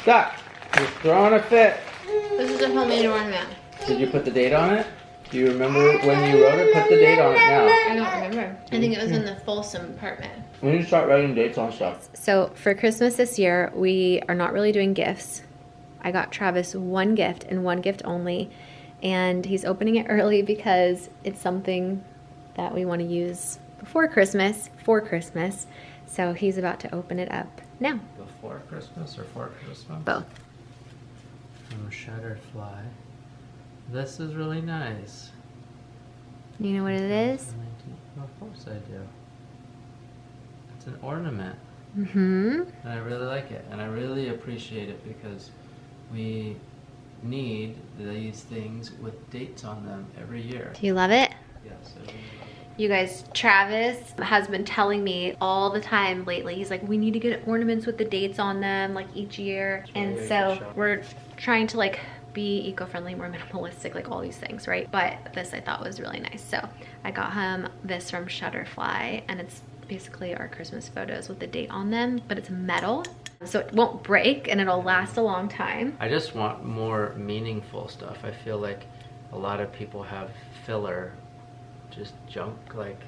Stop! You're throwing a fit. This is a homemade ornament. Did you put the date on it? Do you remember when you wrote it? Put the date on it now. I don't remember. I think it was in the Folsom apartment. We need to start writing dates on stuff. So for Christmas this year, we are not really doing gifts. I got Travis one gift and one gift only. And he's opening it early because it's something that we want to use before Christmas, for Christmas. So he's about to open it up now. Before Christmas or for Christmas? Both. Oh, Shutterfly. This is really nice. You know what it is? Of course I do. It's an ornament. Mm-hmm. And I really like it. And I really appreciate it because we need these things with dates on them every year. Do you love it? Yes, I really love it. You guys, Travis has been telling me all the time lately. He's like, we need to get ornaments with the dates on them like each year. And so we're trying to like be eco-friendly, more minimalistic, like all these things, right? But this I thought was really nice. So I got him this from Shutterfly, and it's basically our Christmas photos with the date on them, but it's metal, so it won't break and it'll last a long time. I just want more meaningful stuff. I feel like a lot of people have filler, just junk, like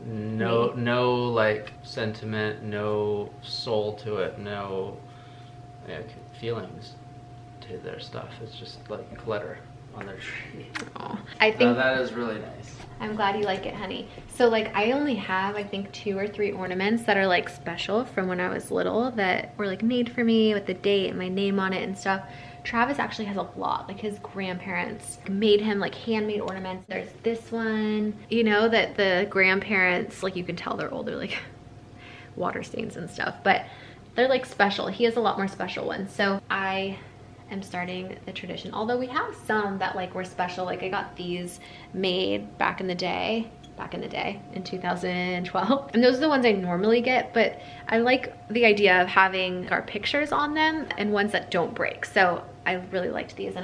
no like sentiment, no soul to it, no feelings to their stuff. It's just like clutter on their tree. Oh, I think that is really nice. I'm glad you like it, honey. So like I only have, I think 2 or 3 ornaments that are like special from when I was little that were like made for me with the date and my name on it and stuff. Travis actually has a lot. Like his grandparents made him like handmade ornaments. There's this one, you know, that the grandparents, like you can tell they're older, like water stains and stuff, but they're like special. He has a lot more special ones. So I am starting the tradition, although we have some that like were special. Like I got these made back in the day in 2012, and those are the ones I normally get, but I like the idea of having our pictures on them and ones that don't break. So I really liked these, and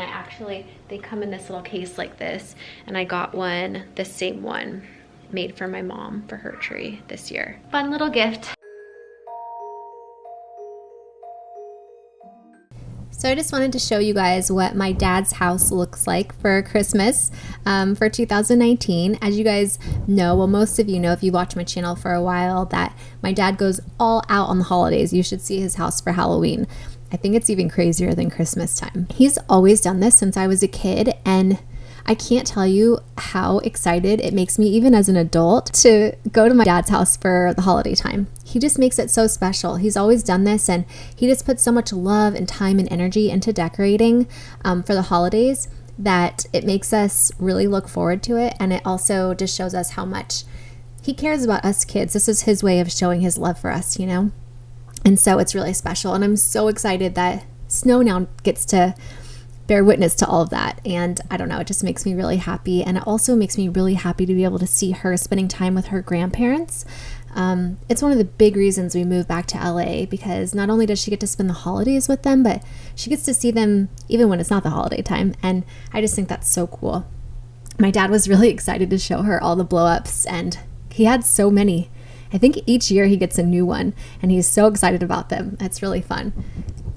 they come in this little case like this, and I got one, the same one, made for my mom for her tree this year. Fun little gift. So I just wanted to show you guys what my dad's house looks like for Christmas for 2019. As you guys know, well, most of you know if you watch my channel for a while, that my dad goes all out on the holidays. You should see his house for Halloween. I think it's even crazier than Christmas time. He's always done this since I was a kid, and I can't tell you how excited it makes me, even as an adult, to go to my dad's house for the holiday time. He just makes it so special. He's always done this, and he just puts so much love and time and energy into decorating for the holidays that it makes us really look forward to it. And it also just shows us how much he cares about us kids. This is his way of showing his love for us, you know? And so it's really special. And I'm so excited that Snow now gets to bear witness to all of that. And I don't know, it just makes me really happy. And it also makes me really happy to be able to see her spending time with her grandparents. It's one of the big reasons we moved back to LA, because not only does she get to spend the holidays with them, but she gets to see them even when it's not the holiday time. And I just think that's so cool. My dad was really excited to show her all the blow-ups, and he had so many. I think each year he gets a new one, and he's so excited about them. It's really fun.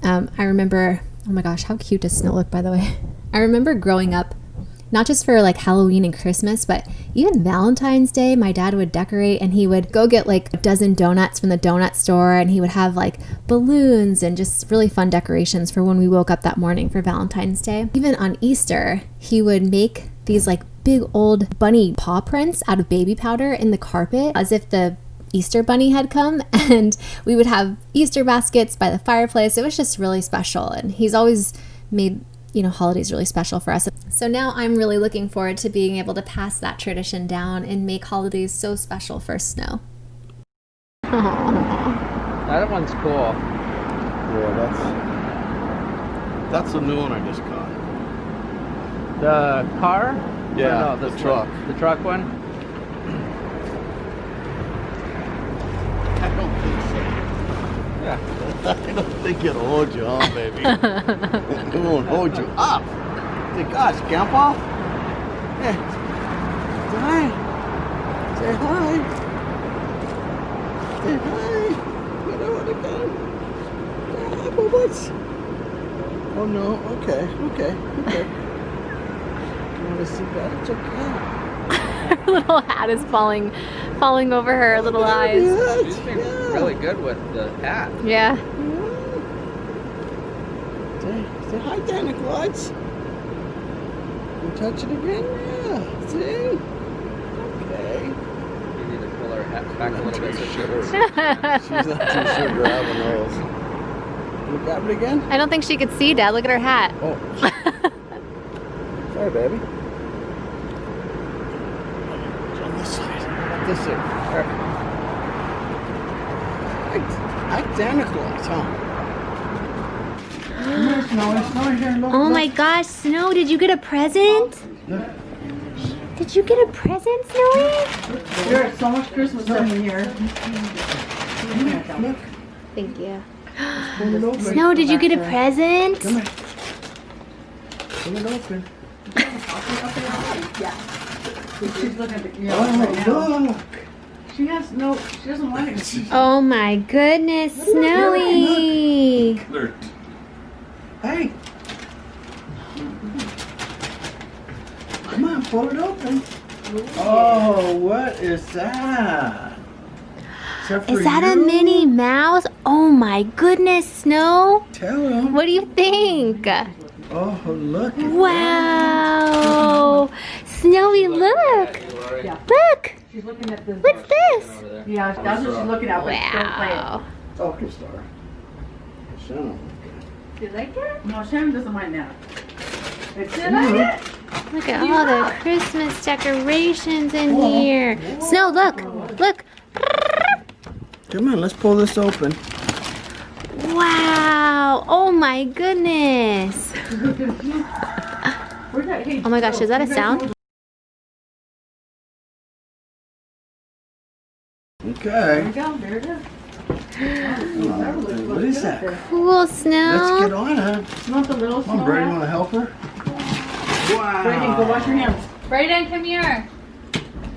I remember, oh my gosh, how cute does Snow look, by the way? I remember growing up, not just for like Halloween and Christmas, but even Valentine's Day, my dad would decorate, and he would go get like a dozen donuts from the donut store, and he would have like balloons and just really fun decorations for when we woke up that morning for Valentine's Day. Even on Easter, he would make these like big old bunny paw prints out of baby powder in the carpet, as if the Easter bunny had come, and we would have Easter baskets by the fireplace. It was just really special, and he's always made, you know, holidays really special for us. So now I'm really looking forward to being able to pass that tradition down and make holidays so special for Snow. That one's cool. Yeah, that's a new one I just got. The car? Yeah, Or no, the truck. The truck one? I don't think so. Yeah. I don't think it'll hold you on, baby. It won't hold you up. Say, gosh, Grandpa. Hey, say hi. Say hi. Say hi. You know what I got? Say hi, Bubbles. Oh no, okay. You want to see that? It's okay. Her little hat is falling over her little eyes. She's been really good with the hat. Yeah. Say hi, Santa Claus. You touch it again? Yeah. See? Okay. You need to pull her hat back a little bit so she She's not too sure grabbing those. You grab it again? I don't think she could see, Dad. Look at her hat. Oh. Sorry, baby. It's on this side. This side. Hi, Santa Claus, huh? Oh my gosh, Snow, did you get a present? Did you get a present, Snowy? There's so much Christmas stuff in here. Look. Thank you. Pull it open. Snow, did you get a present? Come here. Pull it open. She's looking at the camera Oh, right now. look. She doesn't want it. Oh my goodness, Snowy. Hey. Come on, pull it open. Oh, what is that? Is that a Minnie Mouse? Oh my goodness, Snow. Tell him. What do you think? Oh, look. At Wow. Snowy, look. Look. She's looking at the. What's this? Yeah, that's what she's looking at. But don't play it. Wow. that. Okay, Star. Shannon. Do you like that? No, Shannon doesn't mind that. Did you like like it? Look at all the Christmas decorations in here. Snow, look. Look. Come on, let's pull this open. Wow. Oh my goodness. Where's that? Hey, Oh my gosh, is that a sound? Okay. There you go. There it is. What is that? Cool, Let's Snow. get on it. It's not the little Come on, snow Brady, hat. want to help her? Brayden, go Wow. wash your hands. Brayden, come here.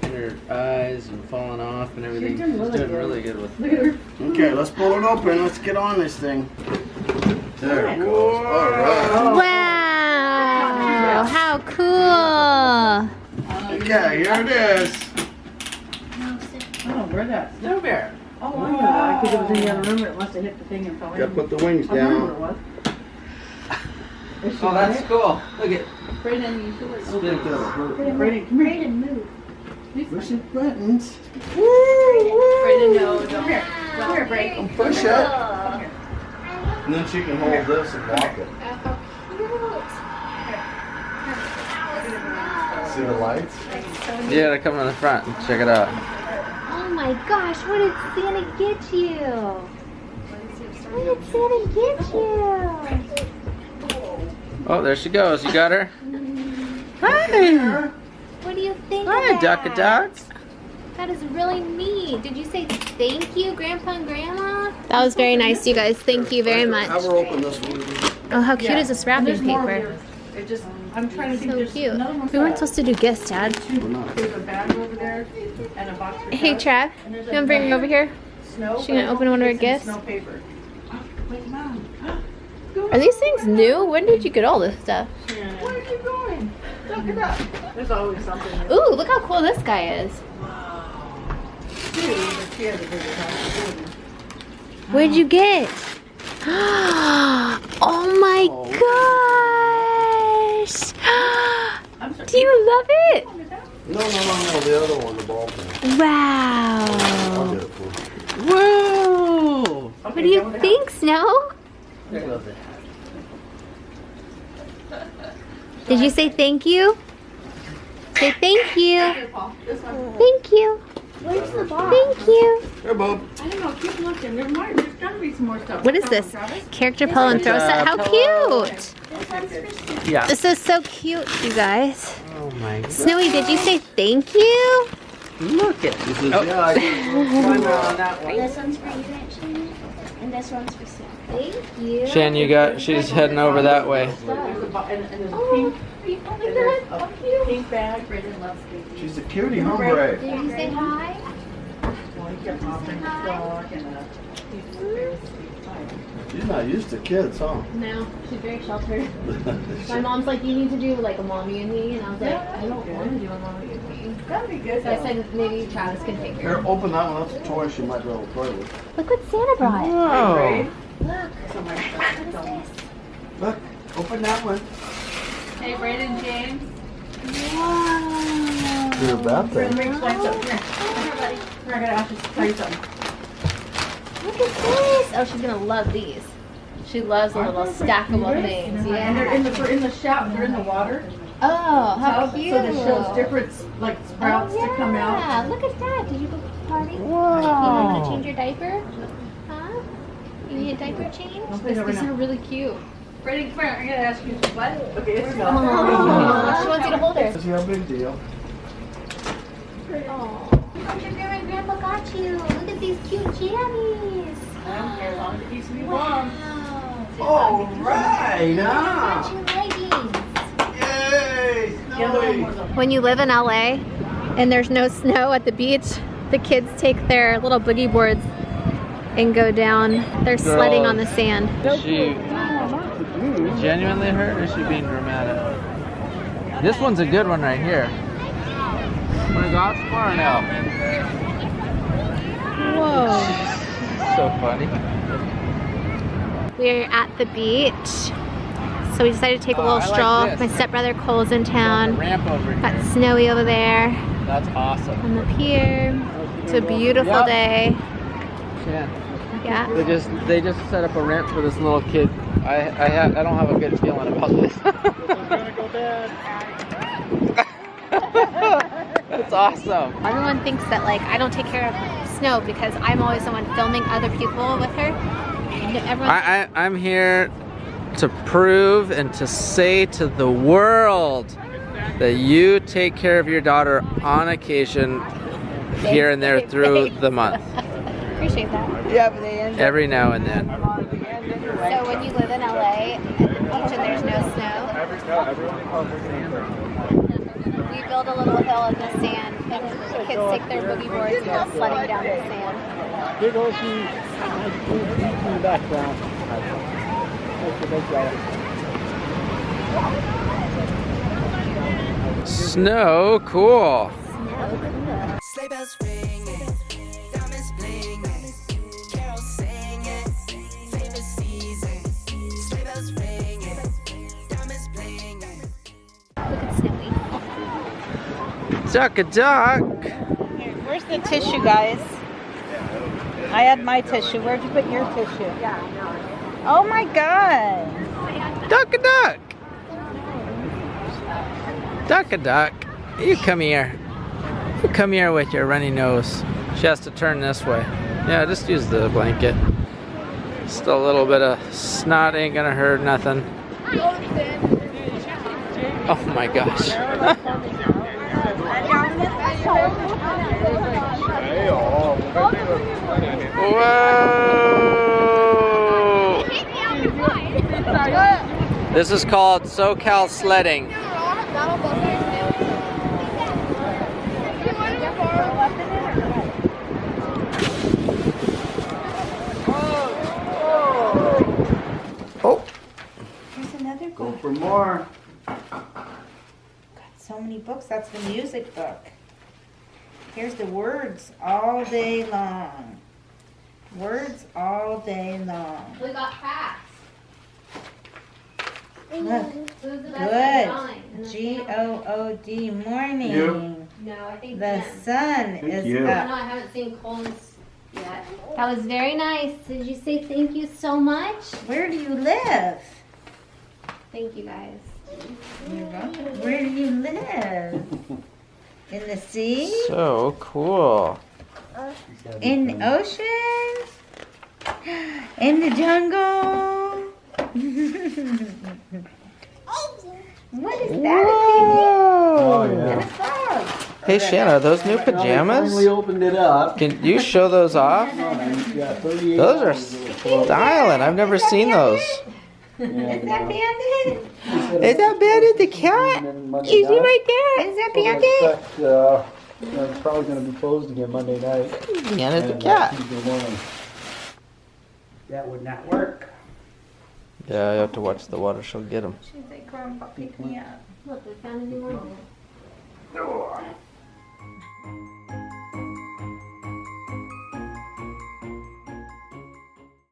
And her eyes and falling off and everything. She's doing really good. good with Look at her. Okay, let's pull it open. Let's get on this thing. There it goes. All right. Wow. How cool. Okay, here it is. Oh, where's that? Snow Bear. Oh, I know why. Because it was in the other room. It must have hit the thing and fell in. Gotta put the wings I remember down. what it was. Is she Oh, that's right? cool. Look at Brayden, you should look. Spin That'll hurt. Brayden, come here. move. Push your buttons. Brayden, no, don't. Come here. Come here, Brayden. Push it. And then she can hold this and walk it. See the lights? You gotta come to the front and check it out. Oh my gosh, what did Santa get you? What did Santa get you? Oh, there she goes. You got her? Hi! What do you think Hi, of that? duck-a-ducks. That is really neat. Did you say thank you, Grandpa and Grandma? That was very nice, you guys. Thank you very much. Have her open this one. Oh, how cute is this wrapping There's more of paper? yours. It just, I'm trying to think. So There's cute. another one. We weren't supposed to do gifts, Dad. There's a bag over there and a box for Hey, Travis. Trav. And there's You want to bring her over here? Snow. She gonna open one of her It's in gifts? Snow paper. Wait, Mom. Are these things new? When did you get all this stuff? Where are you going? Look at that. There's always something. Ooh, look how cool this guy is. Where'd you get? Oh my gosh! I'm sorry. Do you love it? No, the other one, the ball pen. I'll Wow! get it for you. Whoa! What do you think, Snow? I love that. Did you say thank you? Say thank you. Thank you. Where's the box? Thank you. Here, Bob. I don't know. Keep looking. There's more. There's gotta be some more stuff. What is this? Character pull and throw set. How cute! Yeah. This is so cute, you guys. Oh my god. Snowy, did you say thank you? Look at He says, Oh. yeah, I got Climb out on that one. This one's for you, actually. And this one's for Sam. Thank you. Shan, you got, she's heading over that way. There's a and there's a Oh, pink. are you holding And there's that? a How cute. pink bag. Brayden loves pink. She's a cutie, hombre. Did you say hi? kept offering the dog and She's not used to kids, huh? No, she's very sheltered. My mom's like, you need to do like a mommy and me, and I was like, I don't want to do a mommy and me. that'd be good. So I said maybe Travis can take Here, her. open that one. That's a toy she might be able to play with. Look what Santa brought. Oh. Look. So my What is this? Look, open that one. Hey, Brandon James. Wow. You're a bad Here, let thing. me explain something. Here, buddy. Here, I gotta ask you to tell you something. Look at this. Oh, she's gonna love these. She loves the little stackable things. And they're Yeah. in the shower. They're in the water. Oh, how So cute. that shows different like sprouts to come out. Yeah, look at that. Did you go to the party? You Wow. want to change your diaper? Huh? You need a diaper change? I'll put it over These now. are really cute. Brandon, come here. I'm gonna ask you what? Okay, it's Oh, she wants you to hold her. Is he a big deal? Oh. Look what your grandma and grandpa got you. Look at these cute jammies. I don't care as long as it keeps me warm. Wow. All right, Got you leggings. Yay! Snowy! When you live in LA and there's no snow at the beach, the kids take their little boogie boards and go down. They're sledding on the sand. Is she genuinely hurt or is she being dramatic? This one's a good one right here. Wanna go out tomorrow now? Whoa. So funny. We're at the beach. So we decided to take a little I like stroll. this. My stepbrother Cole's in The town. ramp over Got here. Snowy over there. That's awesome. I'm up here. It's a beautiful Yep. day. Yeah. Yeah. They just set up a ramp for this little kid. I don't have a good feeling about this. That's awesome. Everyone thinks that like I don't take care of Snow because I'm always the one filming other people with her. Everyone I'm here to prove and to say to the world that you take care of your daughter on occasion here and there through the month. appreciate that. Every now and then. So when you live in LA at the beach and there's no snow, we build a little hill in the sand and the kids take their boogie boards and go sledding down the sand. Big old huge in the background. Snow, cool. Sleigh bells ringing, diamonds blinging, carols singing, favorite season. Sleigh bells ringing, diamonds blinging. Look at Snowy. Duck a duck. Where's the tissue, guys? I had my tissue. Where'd you put your tissue? Oh my God. Duck a duck. Duck a duck. You come here. You come here with your runny nose. She has to turn this way. Yeah, just use the blanket. Just a little bit of snot ain't gonna hurt nothing. Oh my gosh. Whoa! This is called SoCal sledding. Oh, Here's another Go book. for more. So many books. That's the music book. Here's the words all day long. Words all day long. We got facts. Look. Who's the best Good. G-O-O-D. Morning. You. No, I think The Jen. sun is you. No, up. I haven't seen Colin's yet. That was very nice. Did you say thank you so much? Where do you live? Thank you guys. Where do you live? In the sea? so cool. In the ocean? In the jungle? What is that? Oh, And yeah. a frog. Hey Shanna, are those new Finally pajamas? opened it up. Can you show those off? Yeah, 38 Those are hours. styling. I've never seen those. Is that Bandit? Is that Bandit the cat? Is he right there? Is that Bandit? Expect It's probably going to be closed again Monday night. Yeah, there's the and, cat. Tuesday morning. That would not work. Yeah, I have to watch the water. She'll get him. She's like, Grandpa, pick me up. Look, we found a new one.